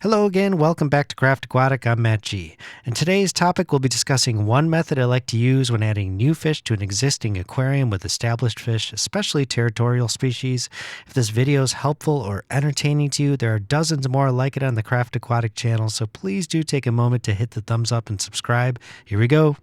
Hello again, welcome back to Craft Aquatic. I'm Matt G. And today's topic, we'll be discussing one method I like to use when adding new fish to an existing aquarium with established fish, especially territorial species. If this video is helpful or entertaining to you, there are dozens more like it on the Craft Aquatic channel, so please do take a moment to hit the thumbs up and subscribe. Here we go.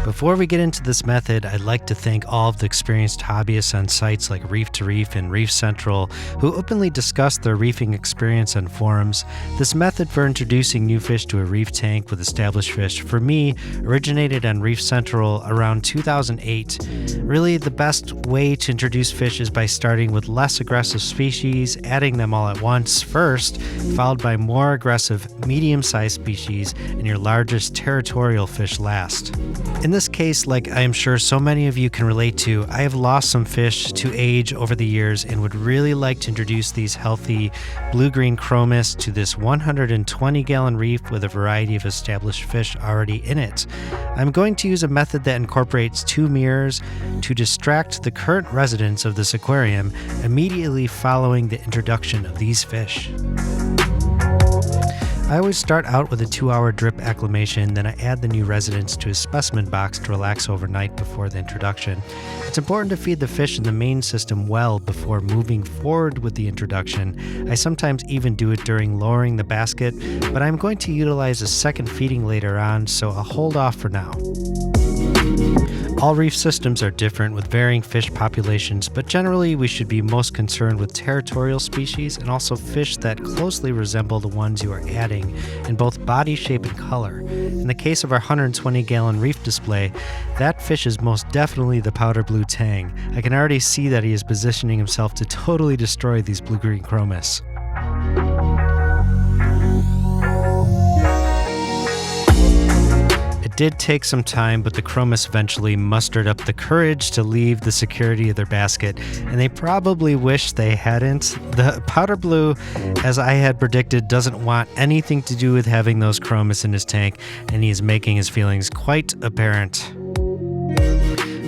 Before we get into this method, I'd like to thank all of the experienced hobbyists on sites like Reef to Reef and Reef Central who openly discuss their reefing experience on forums. This method for introducing new fish to a reef tank with established fish, for me, originated on Reef Central around 2008. Really, the best way to introduce fish is by starting with less aggressive species, adding them all at once first, followed by more aggressive medium-sized species, and your largest territorial fish last. In this case, like I am sure so many of you can relate to, I have lost some fish to age over the years and would really like to introduce these healthy blue-green chromis to this 120-gallon reef with a variety of established fish already in it. I'm going to use a method that incorporates two mirrors to distract the current residents of this aquarium immediately following the introduction of these fish. I always start out with a 2-hour drip acclimation, then I add the new residents to a specimen box to relax overnight before the introduction. It's important to feed the fish in the main system well before moving forward with the introduction. I sometimes even do it during lowering the basket, but I'm going to utilize a second feeding later on, so I'll hold off for now. All reef systems are different with varying fish populations, but generally we should be most concerned with territorial species and also fish that closely resemble the ones you are adding in both body shape and color. In the case of our 120-gallon reef display, that fish is most definitely the powder blue tang. I can already see that he is positioning himself to totally destroy these blue-green chromis. It did take some time, but the chromis eventually mustered up the courage to leave the security of their basket, and they probably wish they hadn't. The powder blue, as I had predicted, doesn't want anything to do with having those chromis in his tank, and he is making his feelings quite apparent.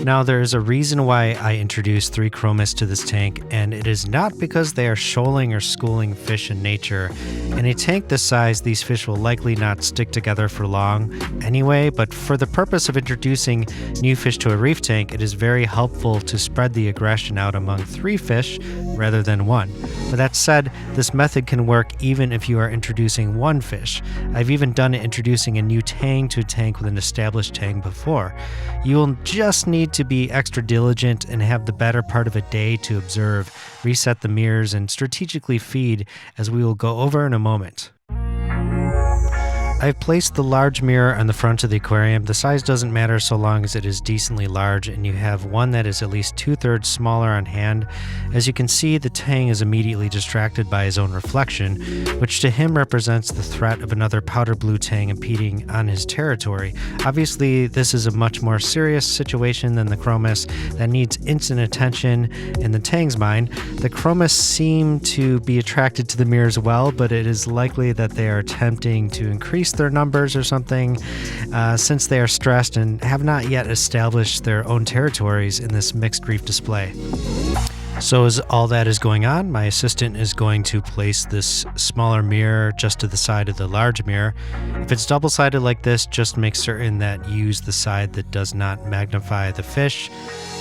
Now, there is a reason why I introduced 3 chromis to this tank, and it is not because they are shoaling or schooling fish in nature. In a tank this size, these fish will likely not stick together for long anyway, but for the purpose of introducing new fish to a reef tank, it is very helpful to spread the aggression out among 3 fish rather than 1. With that said, this method can work even if you are introducing 1 fish. I've even done it introducing a new tang to a tank with an established tang before. You will just need to be extra diligent and have the better part of a day to observe, reset the mirrors, and strategically feed, as we will go over in a moment. I've placed the large mirror on the front of the aquarium. The size doesn't matter so long as it is decently large and you have one that is at least 2/3 smaller on hand. As you can see, the tang is immediately distracted by his own reflection, which to him represents the threat of another powder blue tang impeding on his territory. Obviously, this is a much more serious situation than the chromis that needs instant attention in the tang's mind. The chromis seem to be attracted to the mirror as well, but it is likely that they are attempting to increase their numbers or something, since they are stressed and have not yet established their own territories in this mixed reef display. So as all that is going on, my assistant is going to place this smaller mirror just to the side of the large mirror. If it's double-sided like this, just make certain that you use the side that does not magnify the fish.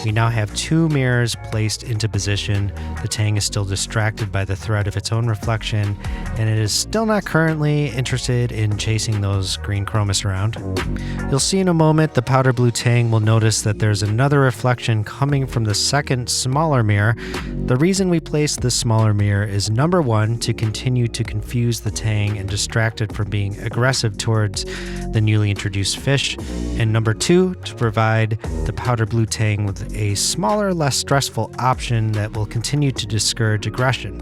We now have 2 mirrors placed into position. The tang is still distracted by the threat of its own reflection, and it is still not currently interested in chasing those green chromis around. You'll see in a moment the powder blue tang will notice that there's another reflection coming from the second smaller mirror. The reason we placed this smaller mirror is number 1, to continue to confuse the tang and distract it from being aggressive towards the newly introduced fish, and number 2, to provide the powder blue tang with a smaller, less stressful option that will continue to discourage aggression.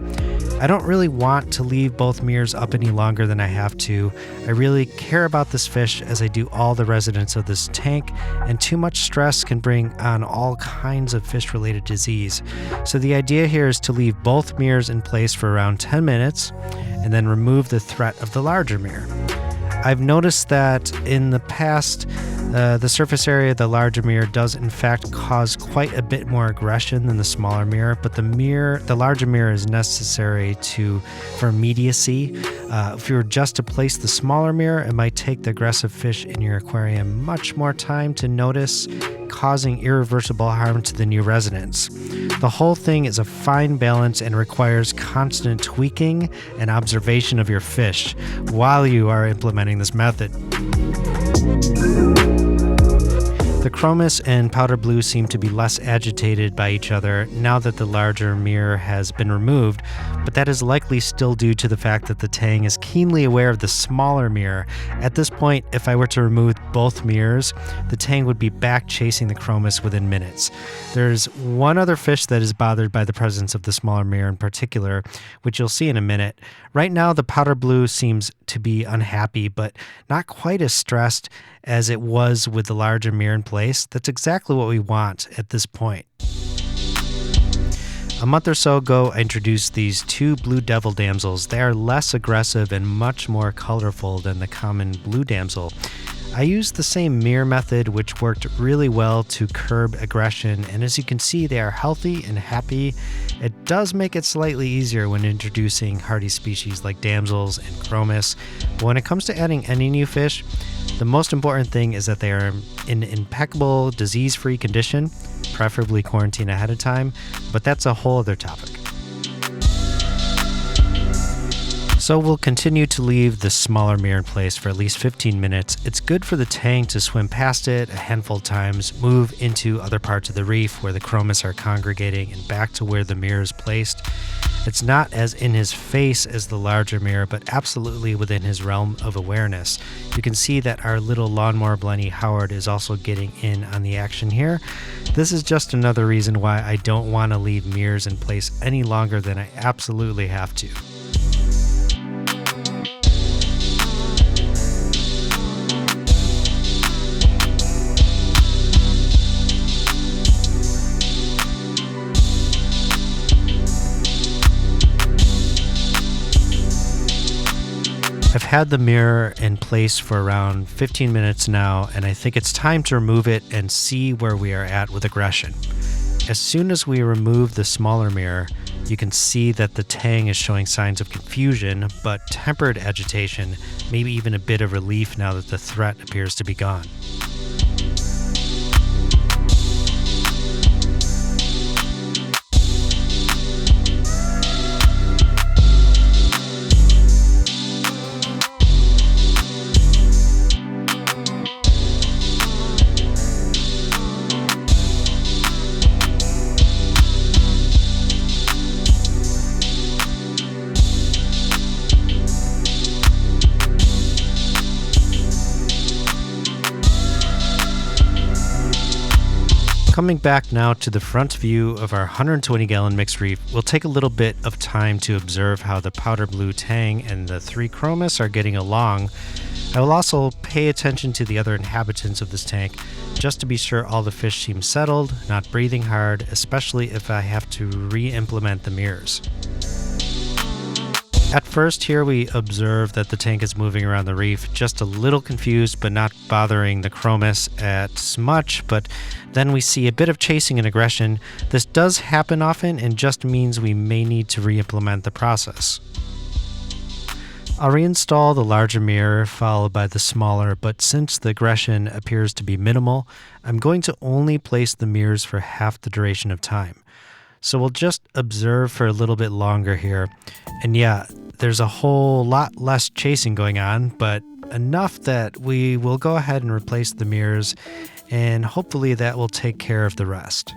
I don't really want to leave both mirrors up any longer than I have to. I really care about this fish as I do all the residents of this tank, and too much stress can bring on all kinds of fish-related disease. So the idea here is to leave both mirrors in place for around 10 minutes and then remove the threat of the larger mirror. I've noticed that in the past, the surface area of the larger mirror does in fact cause quite a bit more aggression than the smaller mirror, but the larger mirror is necessary for immediacy. If you were just to place the smaller mirror, it might take the aggressive fish in your aquarium much more time to notice, causing irreversible harm to the new residents. The whole thing is a fine balance and requires constant tweaking and observation of your fish while you are implementing this method. The chromis and powder blue seem to be less agitated by each other now that the larger mirror has been removed, but that is likely still due to the fact that the tang is keenly aware of the smaller mirror. At this point, if I were to remove both mirrors, the tang would be back chasing the chromis within minutes. There's one other fish that is bothered by the presence of the smaller mirror in particular, which you'll see in a minute. Right now, the powder blue seems to be unhappy, but not quite as stressed as it was with the larger mirror in place. That's exactly what we want at this point. A month or so ago, I introduced these two blue devil damsels. They are less aggressive and much more colorful than the common blue damsel. I used the same mirror method, which worked really well to curb aggression, and as you can see, they are healthy and happy. It does make it slightly easier when introducing hardy species like damsels and chromis, but when it comes to adding any new fish, the most important thing is that they are in impeccable, disease-free condition, preferably quarantine ahead of time, but that's a whole other topic. So we'll continue to leave the smaller mirror in place for at least 15 minutes. It's good for the tang to swim past it a handful of times, move into other parts of the reef where the chromis are congregating, and back to where the mirror is placed. It's not as in his face as the larger mirror, but absolutely within his realm of awareness. You can see that our little lawnmower Blenny Howard is also getting in on the action here. This is just another reason why I don't want to leave mirrors in place any longer than I absolutely have to. I've had the mirror in place for around 15 minutes now, and I think it's time to remove it and see where we are at with aggression. As soon as we remove the smaller mirror, you can see that the tang is showing signs of confusion, but tempered agitation, maybe even a bit of relief now that the threat appears to be gone. Coming back now to the front view of our 120-gallon mixed reef, we'll take a little bit of time to observe how the powder blue tang and the three chromis are getting along. I will also pay attention to the other inhabitants of this tank, just to be sure all the fish seem settled, not breathing hard, especially if I have to re-implement the mirrors. At first here we observe that the tank is moving around the reef, just a little confused but not bothering the chromis as much, but then we see a bit of chasing and aggression. This does happen often and just means we may need to re-implement the process. I'll reinstall the larger mirror followed by the smaller, but since the aggression appears to be minimal, I'm going to only place the mirrors for half the duration of time. So we'll just observe for a little bit longer here. And yeah, there's a whole lot less chasing going on, but enough that we will go ahead and replace the mirrors, and hopefully that will take care of the rest.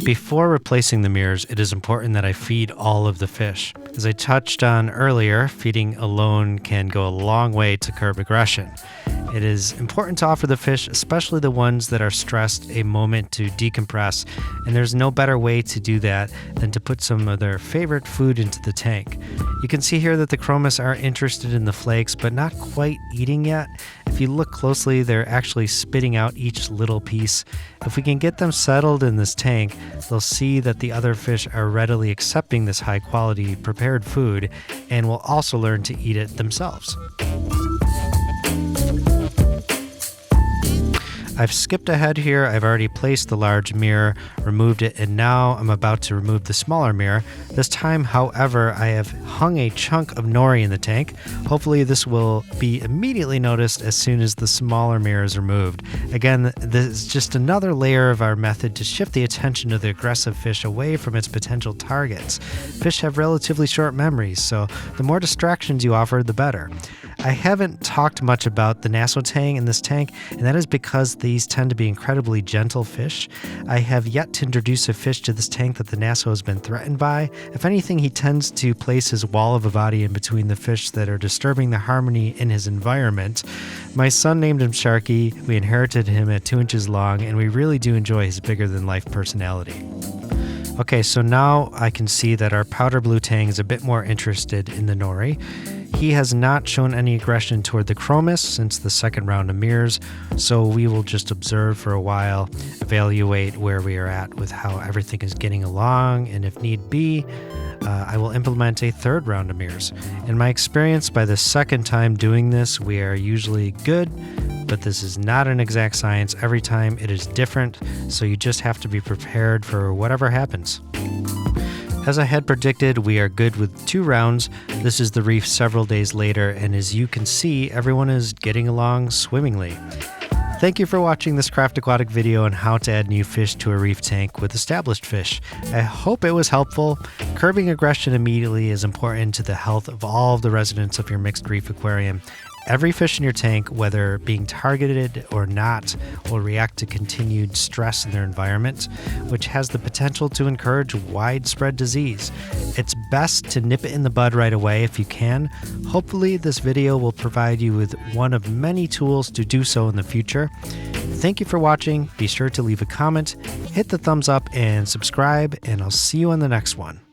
Before replacing the mirrors, it is important that I feed all of the fish. As I touched on earlier, feeding alone can go a long way to curb aggression. It is important to offer the fish, especially the ones that are stressed, a moment to decompress, and there's no better way to do that than to put some of their favorite food into the tank. You can see here that the chromis are interested in the flakes, but not quite eating yet. If you look closely, they're actually spitting out each little piece. If we can get them settled in this tank, they'll see that the other fish are readily accepting this high quality prepared food and will also learn to eat it themselves. I've skipped ahead here. I've already placed the large mirror, removed it, and now I'm about to remove the smaller mirror. This time, however, I have hung a chunk of nori in the tank. Hopefully this will be immediately noticed as soon as the smaller mirror is removed. Again, this is just another layer of our method to shift the attention of the aggressive fish away from its potential targets. Fish have relatively short memories, so the more distractions you offer, the better. I haven't talked much about the Nassau tang in this tank, and that is because these tend to be incredibly gentle fish. I have yet to introduce a fish to this tank that the Nassau has been threatened by. If anything, he tends to place his wall of a body in between the fish that are disturbing the harmony in his environment. My son named him Sharky. We inherited him at 2 inches long, and we really do enjoy his bigger-than-life personality. Okay, so now I can see that our powder blue tang is a bit more interested in the nori. He has not shown any aggression toward the chromis since the second round of mirrors, so we will just observe for a while, evaluate where we are at with how everything is getting along, and if need be, I will implement a third round of mirrors. In my experience, by the second time doing this, we are usually good, but this is not an exact science. Every time it is different, so you just have to be prepared for whatever happens. As I had predicted, we are good with 2 rounds. This is the reef several days later, and as you can see, everyone is getting along swimmingly. Thank you for watching this Craft Aquatic video on how to add new fish to a reef tank with established fish. I hope it was helpful. Curbing aggression immediately is important to the health of all of the residents of your mixed reef aquarium. Every fish in your tank, whether being targeted or not, will react to continued stress in their environment, which has the potential to encourage widespread disease. It's best to nip it in the bud right away if you can. Hopefully, this video will provide you with one of many tools to do so in the future. Thank you for watching. Be sure to leave a comment, hit the thumbs up, and subscribe, and I'll see you on the next one.